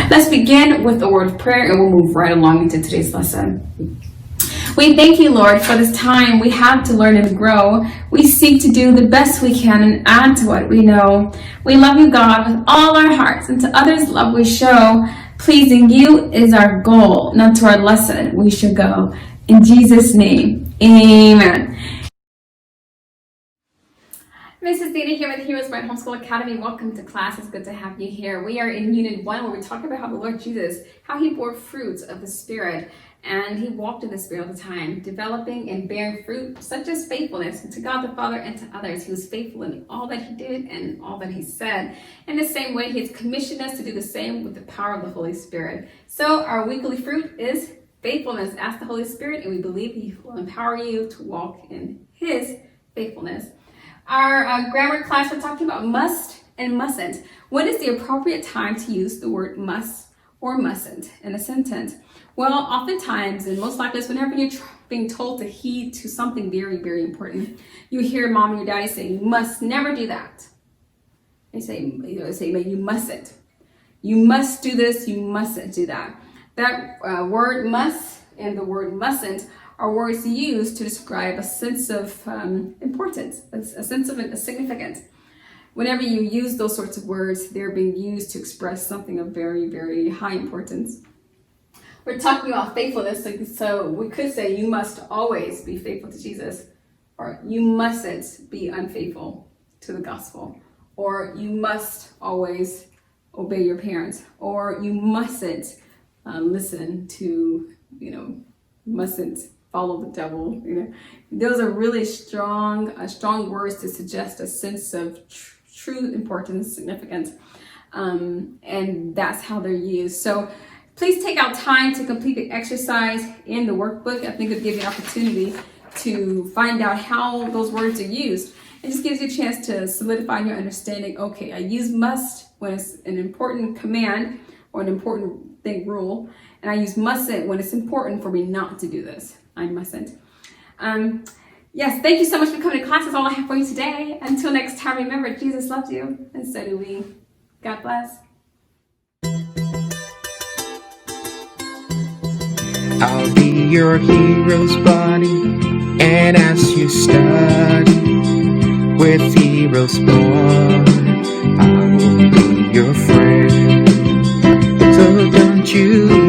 Let's begin with a word of prayer and we'll move right along into today's lesson. We thank you, Lord, for this time we have to learn and grow. We seek to do the best we can and add to what we know. We love you, God, with all our hearts, and to others love we show. Pleasing you is our goal, not to our lesson we should go. In Jesus' name, amen. Mrs. Dana here with HeroesMart Homeschool Academy. Welcome to class. It's good to have you here. We are in Unit 1 where we talk about how the Lord Jesus, how he bore fruits of the Spirit, and he walked in the Spirit all the time, developing and bearing fruit such as faithfulness to God the Father and to others. He was faithful in all that he did and all that he said. In the same way, he has commissioned us to do the same with the power of the Holy Spirit. So our weekly fruit is faithfulness. Ask the Holy Spirit, and we believe he will empower you to walk in his faithfulness. Our grammar class, we're talking about must and mustn't. When is the appropriate time to use the word must or mustn't in a sentence? Well, oftentimes, and most likely, whenever you're being told to heed to something very, very important, you hear mom and your daddy say, you must never do that. They say, you mustn't. You must do this, you mustn't do that. That word must and the word mustn't are words used to describe a sense of importance, a sense of significance. Whenever you use those sorts of words, they're being used to express something of very, very high importance. We're talking about faithfulness, so we could say you must always be faithful to Jesus, or you mustn't be unfaithful to the gospel, or you must always obey your parents, or you mustn't listen to, mustn't follow the devil. Those are really strong words to suggest a sense of true importance, significance, and that's how they're used. So please take out time to complete the exercise in the workbook. I think it'll give you an opportunity to find out how those words are used. It just gives you a chance to solidify your understanding. Okay, I use must when it's an important command or an important rule, and I use mustn't when it's important for me not to do this. I mustn't. Yes, thank you so much for coming to class. That's all I have for you today. Until next time, remember, Jesus loves you, and so do we. God bless. I'll be your hero's buddy, and as you study with HeroesMart, I will be your friend. So don't you